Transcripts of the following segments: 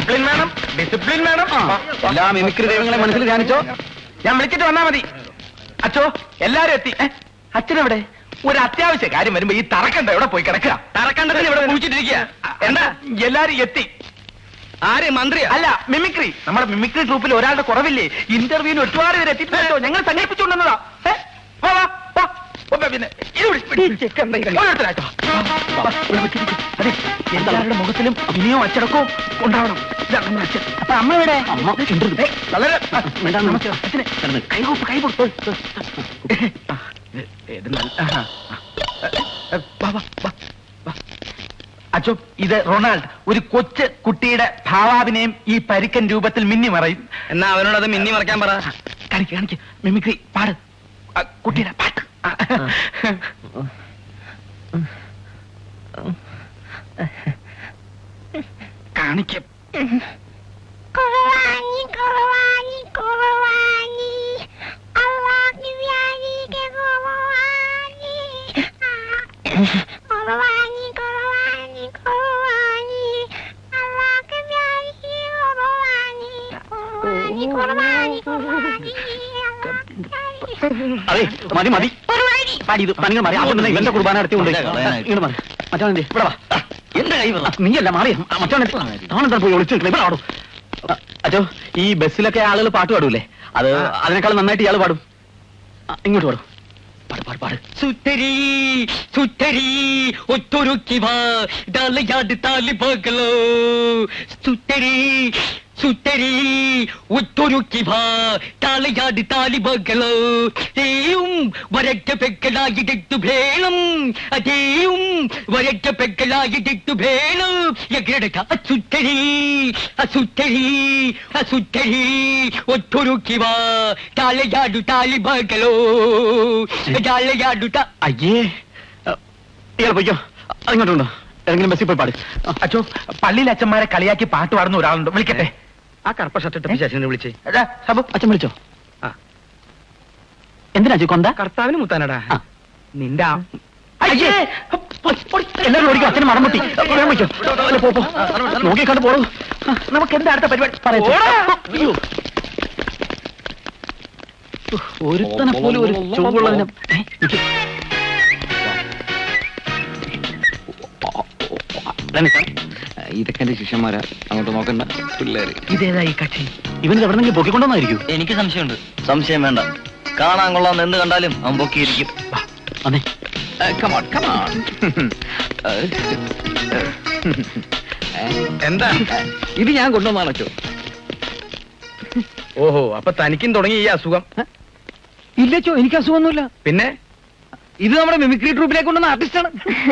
Discipline വേണം, discipline വേണം. എല്ലാ മിമിക്രി ദൈവങ്ങളെ മനസ്സിൽ ധ്യാനിച്ചോ. ഞാൻ വിളിച്ചിട്ട് വന്നാ മതി. അച്ഛോ, എല്ലാരും എത്തി. അച്ഛനെവിടെ? ഒരു അത്യാവശ്യ കാര്യം വരുമ്പോ ഈ തറക്കണ്ട എവിടെ പോയി കിടക്കുക? തറക്കണ്ടത്തിന് ഇവിടെ കുഴിച്ചിട്ടിരിക്കുക. എന്താ എല്ലാരും എത്തി? ആര്? മന്ത്രി? അല്ല, മിമിക്രി. നമ്മുടെ മിമിക്രി ട്രൂപ്പിൽ ഒരാളുടെ കുറവില്ലേ? ഇന്റർവ്യൂവിന് ഒരുപാട് പേര് എത്തിയിട്ടുണ്ടോ? ഞങ്ങൾ സംഘടിപ്പിച്ചുകൊണ്ടുവന്നതാ. പിന്നെ എല്ലാവരുടെ മുഖത്തിലും ഇനിയോ അച്ചടക്കവും ഉണ്ടാവണം. അപ്പൊ അമ്മ ഇവിടെ കൈകൂപ്പ് കൈകൂപ്പ്. അച്ഛോ, ഇത് റൊണാൾഡ്, ഒരു കൊച്ചു കുട്ടിയുടെ ഭാവാഭിനയം ഈ പരിക്കൻ രൂപത്തിൽ മിന്നി മറയും. എന്നാ അവനോടത് മിന്നി മറക്കാൻ പറ. കാണിക്ക് കാണിക്ക്, മിമിക്രി പാട്, കുട്ടിയുടെ പാട്ട് കാണിക്കും. അതെ, മതി മതി പാടി. ഇത് പണികൾ മാറി. അതുകൊണ്ട് ഇവന്റെ കുർബാന നടത്തിക്കൊണ്ട് ഇങ്ങോട്ട് മാറി. മറ്റവനെ ഇവിടെ വാ. എന്റെ കൈ നീയല്ല മാറിയ മറ്റവനെ താണെന്താ പോയി ഒളിച്ചു നിൽക്കണം. ഇവിടെ പാടും. അച്ഛോ, ഈ ബസ്സിലൊക്കെ ആളുകൾ പാട്ട് പാടൂലേ? അത് അതിനേക്കാൾ നന്നായിട്ട് ഇയാൾ പാടും. ഇങ്ങോട്ട് പാടും. പാട് പാട് പാട്. സുത്തരി സുത്തരി ഒത്തൊരുക്കി വാ ഡാലയാട് താലി പകലോ. സുത്തരി സുത്തരി ഒത്തൊരുക്കി വാ താലയാട് താലി പകലോ. അതേയും വരറ്റ പെക്കലായിട്ടു വേണം, അതേയും വരറ്റ പെക്കലായിട്ടു വേണം. സുത്തരി സുത്തരി സുത്തരി ഒത്തൊരുക്കി വാ താലയാടു താലി പകലോ. അയ്യേ, ഇയാൾ പോയിക്കോ. അങ്ങോട്ടുണ്ടോ? ഏതെങ്കിലും ബസ്സിൽ പോയി പാടി. അച്ഛോ, പള്ളിയിലെ അച്ഛന്മാരെ കളിയാക്കി പാട്ട് പാടുന്ന ഒരാളുണ്ട്, വിളിക്കട്ടെ. ആ കറുപ്പ ഷർട്ട് ഇട്ട പിശാചിനെ വിളിച്ചേ. സബു, അച്ഛൻ വിളിച്ചോ? എന്തിനാ കൊന്ത? കർത്താവിന് മുത്താനടാ നിന്റെ. എല്ലാവരും ഓടിക്കും. അച്ഛന് മണം മുട്ടി. നോക്കി കണ്ടു പോളൂ. നമുക്ക് എന്താ അടുത്ത പരിപാടി? ഒരുത്തനെ പോലും ഒരു ചുവടുള്ളതിനും. ഇതൊക്കെ എന്റെ ശിഷ്യന്മാരാ, അങ്ങോട്ട് നോക്കണ്ട പിള്ളേര്. ഇതേതാ ഈ കക്ഷി? ഇവന് എവിടെന്നെങ്കിലും പൊക്കിക്കൊണ്ടോന്നായിരിക്കും. എനിക്ക് സംശയമുണ്ട്. സംശയം വേണ്ട, കാണാൻ കൊള്ളാന്ന് എന്ത് കണ്ടാലും അവൻ പൊക്കിയിരിക്കും. അതെ, എന്താ ഇത് ഞാൻ കൊണ്ടുവന്നാണോ? ഓഹോ, അപ്പൊ തനിക്കും തുടങ്ങി ഈ അസുഖം? ഇല്ലച്ചോ, എനിക്ക് അസുഖമൊന്നുമില്ല. പിന്നെ ഇത് നമ്മുടെ മിമിക്രി ട്രൂപ്പിലേക്ക് കൊണ്ടുവന്ന ആർട്ടിസ്റ്റാണ്.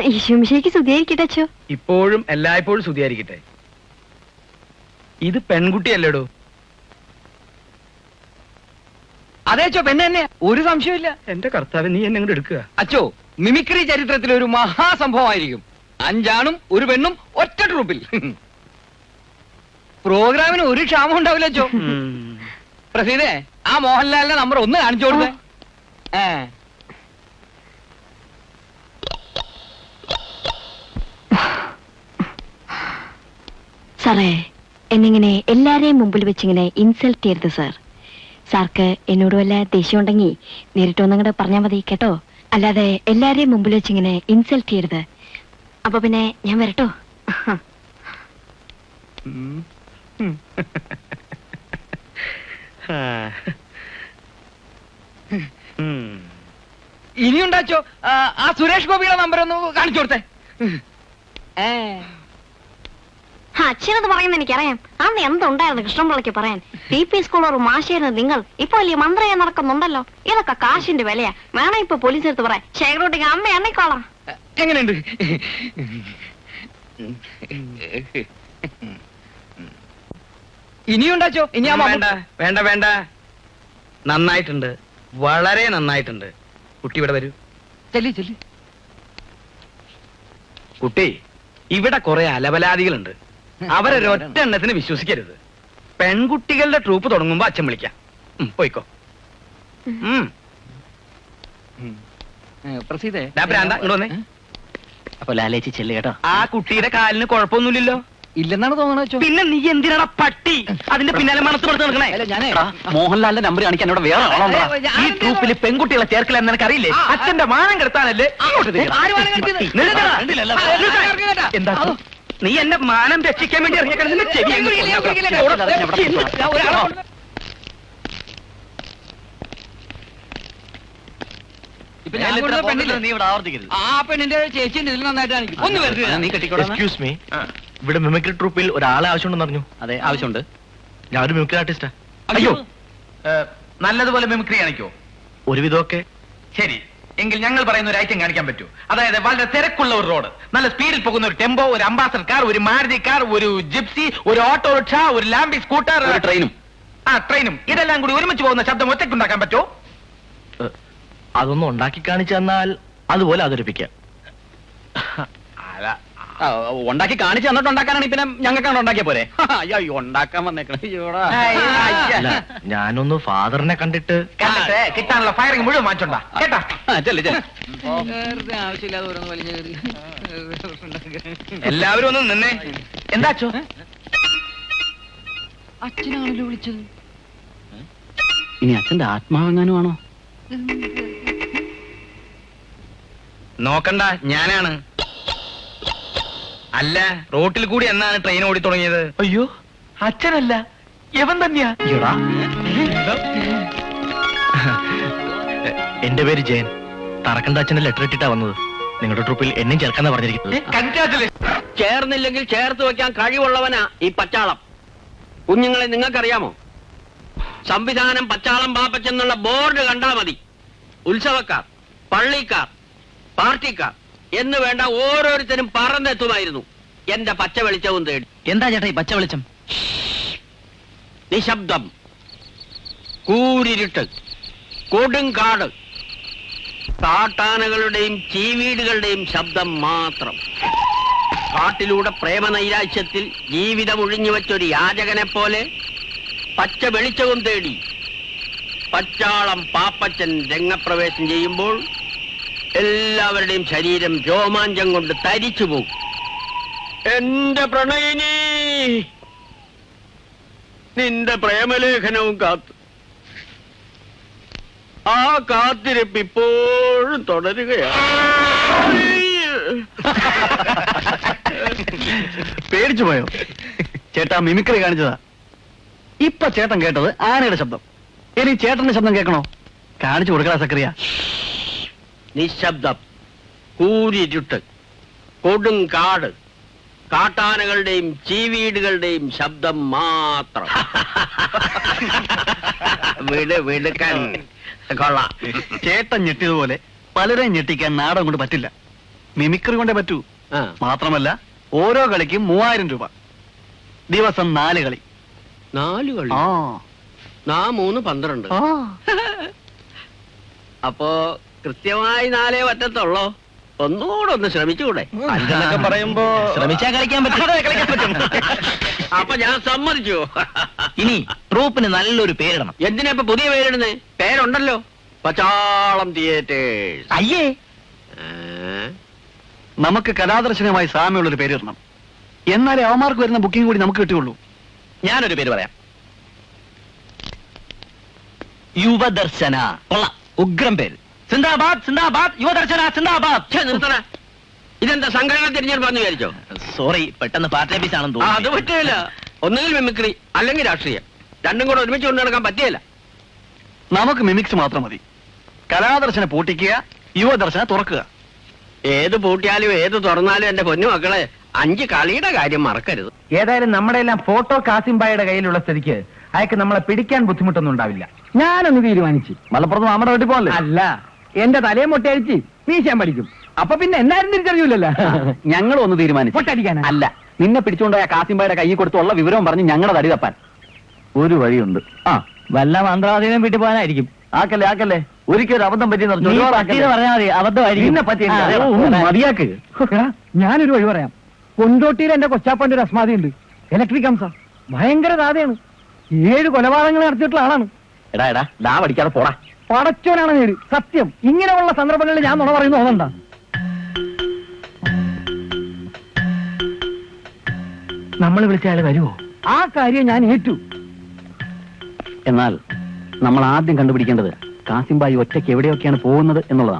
ഈശോമിശിഹായ്ക്ക് സ്തുതിയായിരിക്കട്ടെ അച്ചോ. ഇപ്പോഴും എല്ലായ്പ്പോഴും സ്തുതിയായിരിക്കട്ടെ. ഇത് പെൺകുട്ടിയല്ലേടോ? അതേച്ചോ, പെണ്ണ് തന്നെ, ഒരു സംശയമില്ല. എന്റെ കർത്താവ്, നീ എന്നെ അങ്ങോട്ട് എടുക്കുക. അച്ചോ, മിമിക്രി ചരിത്രത്തിലെ ഒരു മഹാസംഭവമായിരിക്കും. 5 ആണും 1 പെണ്ണും ഒറ്റ ട്രൂപ്പിൽ. പ്രോഗ്രാമിന് ഒരു ക്ഷാമം ഉണ്ടാവില്ല അച്ചോ. പ്രസീദേ, ആ മോഹൻലാലിന്റെ നമ്പർ 1 കാണിച്ചു കൊടുത്തേ. സാറേ, എന്നിങ്ങനെ എല്ലാരെയും മുമ്പിൽ വെച്ചിങ്ങനെ ഇൻസൾട്ട് ചെയ്യരുത് സാർ. സാർക്ക് എന്നോട് വല്ല ദേഷ്യം ഉണ്ടെങ്കിൽ നേരിട്ട് ഒന്നങ്ങോട്ട് പറഞ്ഞാൽ മതി കേട്ടോ. അല്ലാതെ എല്ലാരെയും മുമ്പിൽ വെച്ചിങ്ങനെ ഇൻസൾട്ട് ചെയ്യരുത്. അപ്പൊ പിന്നെ ഞാൻ വരട്ടോ? ഇനിയുണ്ടാച്ചോ, ആ സുരേഷ് ഗോപിയുടെ നമ്പർ ഒന്ന് കാണിച്ചു കൊടുത്തേ. അച്ഛനത് പറയുന്നത് എനിക്കറിയാം. അന്ന് എന്തുണ്ടായിരുന്നു കൃഷ്ണപിള്ളയ്ക്ക് പറയാൻ? TP സ്കൂളർ മാഷായിരുന്നു നിങ്ങൾ. ഇപ്പൊ വലിയ മന്ത്രിയെ നടക്കുന്നുണ്ടല്ലോ. ഇതൊക്കെ കാശിന്റെ വിലയാ. വേണം ഇപ്പൊ പോലീസ് എടുത്ത് പറയാം. ശേഖരോട്ടിക്ക് അമ്മ എണ്ണിക്കോളാം. എങ്ങനെയുണ്ട്? ഇനിയുണ്ടാച്ചോ? ഇനി വേണ്ട വേണ്ട വേണ്ട, നന്നായിട്ടുണ്ട്, വളരെ നന്നായിട്ടുണ്ട്. കുട്ടി ഇവിടെ വരൂ. ചെല്ലി ചെല്ലി. കുട്ടി, ഇവിടെ കുറെ അലബലാദികളുണ്ട്. അവരൊരൊറ്റ എണ്ണത്തിന് വിശ്വസിക്കരുത്. പെൺകുട്ടികളുടെ ട്രൂപ്പ് തുടങ്ങുമ്പോ അച്ഛൻ വിളിക്കാം. പോയിക്കോ. പ്രസീദേ, ഇങ്ങോട്ട് വന്നേ. അപ്പൊ ലാലേച്ചി ചെല്ലു കേട്ടോ. ആ കുട്ടിയുടെ കാലിന് കുഴപ്പമൊന്നുമില്ലല്ലോ. ഇല്ലെന്നാണ് തോന്നണ. പിന്നെ നീ എന്തിനാണ് പട്ടി അതിന്റെ പിന്നാലെ മനസ്സ് കൊടുത്ത് നടക്കണേ? മോഹൻലാലിന്റെ നമ്പർ കാണിക്കാൻ ഇവിടെ വേറെ ആളാ. ഈ ട്രൂപ്പിൽ പെൺകുട്ടികളെ ചേർക്കില്ല എന്ന് എനിക്കറിയില്ലേ? അച്ഛന്റെ മാനം കെടുത്താനല്ലേ? എന്താ നീ എന്റെ മാനം രക്ഷിക്കാൻ വേണ്ടി ഇറങ്ങിയ നീ ഇവിടെ ആവർത്തിക്കരുത്. ആ പെണ്ണിന്റെ ചേച്ചി ഇതിൽ നന്നായിട്ട് ഒന്ന് നീ കെട്ടിക്കോളാം. എക്സ്ക്യൂസ് മീ, ഇവിടെ മിമിക്രി ട്രൂപ്പിൽ ഒരാളെ ആവശ്യമുണ്ടെന്ന് പറഞ്ഞു. അതെ, ആവശ്യമുണ്ട്. ഞാനൊരു മിമിക്രി ആർട്ടിസ്റ്റാ. അയ്യോ, നല്ലതുപോലെ മിമിക്രി കാണിക്കോ? ഒരുവിധമൊക്കെ. ശരി, എങ്കിൽ ഞങ്ങൾ പറയുന്ന ഒരു ഐറ്റം കാണിക്കാൻ പറ്റൂ. അതായത് വളരെ തിരക്കുള്ള ഒരു റോഡ്, നല്ല സ്പീഡിൽ പോകുന്ന ഒരു ടെമ്പോ, ഒരു അംബാസഡർ കാർ, ഒരു മാരുതി കാർ, ഒരു ജിപ്സി, ഒരു ഓട്ടോറിക്ഷ, ഒരു ലാംബി സ്കൂട്ടർ, ഒരു ട്രെയിനും. ട്രെയിനും ഇതെല്ലാം കൂടി ഒരുമിച്ച് പോകുന്ന ശബ്ദം ഒറ്റയ്ക്കുണ്ടാക്കാൻ പറ്റുമോ? അതൊന്നും ഉണ്ടാക്കി കാണിച്ചു തന്നാൽ അതുപോലെ അവതരിപ്പിക്കാം. ഉണ്ടാക്കി കാണിച്ചു തന്നിട്ട് ഉണ്ടാക്കാനാണ് പിന്നെ ഞങ്ങൾക്കാണ് ഉണ്ടാക്കിയ പോരെ. അയ്യോ, ഉണ്ടാക്കാൻ വന്നേക്കണേ. അല്ല, ഞാനൊന്ന് ഫാദറിനെ കണ്ടിട്ട് കണ്ടിട്ട് കിട്ടാനുള്ള ഫയറിംഗ് മുഴുവൻ വാങ്ങിച്ചോണ്ടാ കേട്ടാ. എല്ലാവരും ഒന്ന് നിന്നേ. എന്താച്ചോ? അച്ഛനാണല്ലോ വിളിച്ചത്. ഇനി അച്ഛന്റെ ആത്മാവെങ്ങാനും ആണോ? നോക്കണ്ട, ഞാനാണ്. അല്ല, റോട്ടിൽ കൂടി എന്നാണ് ട്രെയിൻ ഓടി തുടങ്ങിയത്? അയ്യോ, അച്ഛനല്ല, യവൻ തന്നെയാ. എന്റെ പേര് ജയൻ. തറക്കണ്ട അച്ഛന്റെ ലെറ്റർ ഇട്ടിട്ടാ വന്നത്. നിങ്ങളുടെ ട്രൂപ്പിൽ എന്നെയും ചേർക്കാന്നാ പറഞ്ഞിരിക്കുന്നത്. ചേർന്നില്ലെങ്കിൽ ചേർത്ത് വെക്കാൻ കഴിവുള്ളവനാ ഈ പച്ചാളം. കുഞ്ഞുങ്ങളെ നിങ്ങൾക്കറിയാമോ? സംവിധാനം പച്ചാളം പാപ്പച്ചെന്നുള്ള ബോർഡ് കണ്ടാ മതി. ഉത്സവക്കാർ, പള്ളിക്കാർ, പാർട്ടിക്കാർ എന്ന് വേണ്ട ഓരോരുത്തരും പറന്നെത്തുമായിരുന്നു എന്റെ പച്ച വെളിച്ചവും തേടി. എന്താ ചേട്ടാ ഈ പച്ച വെളിച്ചം? നിശബ്ദം, കൂരിരുട്ട്, കൊടുങ്കാട്, കാട്ടാനകളുടെയും ചീവീടുകളുടെയും ശബ്ദം മാത്രം. കാട്ടിലൂടെ പ്രേമനൈരാശ്യത്തിൽ ജീവിതം ഒഴിഞ്ഞുവെച്ചൊരു യാചകനെ പോലെ പച്ച വെളിച്ചവും തേടി പച്ചാളം പാപ്പച്ചൻ രംഗപ്രവേശം ചെയ്യുമ്പോൾ എല്ലാവരുടെയും ശരീരം രോമാഞ്ചം കൊണ്ട് തരിച്ചു പോകും. എന്റെ പ്രണയിനി, നിന്റെ പ്രേമലേഖനവും കാത്ത് ആ കാത്തിരിപ്പ് ഇപ്പോഴും തുടരുകയാണ്. പേടിച്ചു പോയോ? ചേട്ടാ മിമിക്രി കാണിച്ചതാ. ഇപ്പൊ ചേട്ടൻ കേട്ടത് ആനയുടെ ശബ്ദം. ഇനി ചേട്ടന്റെ ശബ്ദം കേൾക്കണോ? കാണിച്ചു കൊടുക്കടാ സക്രിയ. നിശബ്ദം, കൂരിരുട്ട്, കൊടുങ്കാട്, കാട്ടാനകളുടെയും ചീവീടുകളുടെയും ശബ്ദം മാത്രം. വിടുക്കാൻ കൊള്ളാം. ചേട്ടൻ ഞെട്ടിയതുപോലെ പലരെയും ഞെട്ടിക്കാൻ നാടകം കൊണ്ട് പറ്റില്ല. മിമിക്രി കൊണ്ടേ പറ്റൂ. മാത്രമല്ല ഓരോ കളിക്കും 3000 രൂപ. ദിവസം 4 കളി. 4 കളി? 3 12. അപ്പോ കൃത്യമായി 4 പറ്റത്തുള്ളോ? ഒന്നുകൂടെ ഒന്ന് ശ്രമിച്ചുകൂടെ? അഞ്ചെന്നൊക്കെ പറയുമ്പോ ശ്രമിച്ചാ കളിക്കാൻ പറ്റും. അപ്പൊ ഞാൻ സമ്മതിച്ചു. ഇനി ട്രൂപ്പിന് നല്ലൊരു പേരിടണം. എന്തിനാ ഇപ്പൊ പുതിയ പേരിടുന്നേ? പേരുണ്ടല്ലോ, പച്ചാളം തിയേറ്റേഴ്സ്. അയ്യേ, നമുക്ക് കലാദർശനമായി സാമ്യമുള്ളൊരു പേരിടണം. എന്നാലേ അവന്മാർക്ക് വരുന്ന ബുക്കിംഗ് കൂടി നമുക്ക് കിട്ടുകയുള്ളൂ. ഞാനൊരു പേര് പറയാം. യുവദർശന. കൊള്ളാം, ഉഗ്രം പേര്. സിന്ദാബാദ് സിന്ദാബാദ്, യുവദർശന സിന്ദാബാദ്. നിർത്തണ. ഇതെന്താ സംഘടന തിരഞ്ഞെടുപ്പാന്ന് വിചാരിച്ചോ? സോറി, പെട്ടെന്ന് പാർട്ടി ഓഫീസ് ആണെന്ന് അത് തോന്നുന്നു. പറ്റില്ല. ഒന്നുകിൽ മിമിക്രി അല്ലെങ്കിൽ രാഷ്ട്രീയം. രണ്ടും കൂടെ ഒരുമിച്ച് കൊണ്ടു നടക്കാൻ പറ്റിയല്ല. നമുക്ക് മിമിക്സ് മാത്രം മതി. കലാദർശന പൂട്ടിക്കുക, യുവദർശന തുറക്കുക. ഏത് പൂട്ടിയാലും ഏത് തുറന്നാലും എന്റെ പൊന്നു മക്കളെ 5 കളിയുടെ കാര്യം മറക്കരുത്. ഏതായാലും നമ്മുടെ എല്ലാം ഫോട്ടോ കാസിംബായുടെ കയ്യിലുള്ള സ്ഥിതിക്ക് അയക്ക് നമ്മളെ പിടിക്കാൻ ബുദ്ധിമുട്ടൊന്നും ഉണ്ടാവില്ല. ഞാനൊന്ന് തീരുമാനിച്ചു. മലപ്പുറത്ത് നമ്മുടെ വീട്ടിൽ പോകല്ലേ? അല്ല, എന്റെ തലയെ മൊട്ടയടിച്ച് വീശാൻ പഠിക്കും. അപ്പൊ പിന്നെ എന്നാരും തിരിച്ചറിയൂലല്ലോ. ഞങ്ങളും ഒന്ന് തീരുമാനിച്ചു. പൊട്ടടിക്കാനാ? അല്ല, നിന്നെ പിടിച്ചുകൊണ്ടുപോയ കാസിംബായുടെ കൈ കൊടുത്തുള്ള വിവരവും പറഞ്ഞ് ഞങ്ങളുടെ തടി തപ്പാൻ ഒരു വഴിയുണ്ട്. വല്ല മന്ത്രവാദിനും വീട്ടിൽ പോകാനായിരിക്കും. ആക്കല്ലേ ഒരിക്കലും അബദ്ധം പറ്റി പറഞ്ഞാൽ മതി, അബദ്ധമായിരിക്കും. മതിയാക്ക്. ഞാനൊരു വഴി പറയാം. കൊണ്ടോട്ടിയിൽ എന്റെ കൊച്ചാപ്പന്റെ ഒരു അസ്മാതി ഉണ്ട്. ഇലക്ട്രിക് ഹംസ, ഭയങ്കര താതയാണ്. 7 കൊലപാതകങ്ങൾ നടത്തിയിട്ടുള്ള ആളാണ്. എടാ ഡാ പഠിക്കാതെ പോടാ. പടച്ചോനാണ് നേര്. സത്യം, ഇങ്ങനെയുള്ള സന്ദർഭങ്ങളിൽ ഞാൻ നുണ പറയുന്ന തോന്നണ്ട. നമ്മൾ വിളിച്ച അയാൾ വരുമോ? ആ കാര്യം ഞാൻ ഏറ്റു. എന്നാൽ നമ്മൾ ആദ്യം കണ്ടുപിടിക്കേണ്ടത് കാസിംബായി ഒറ്റയ്ക്ക് എവിടെയൊക്കെയാണ് പോകുന്നത് എന്നുള്ളതാണ്.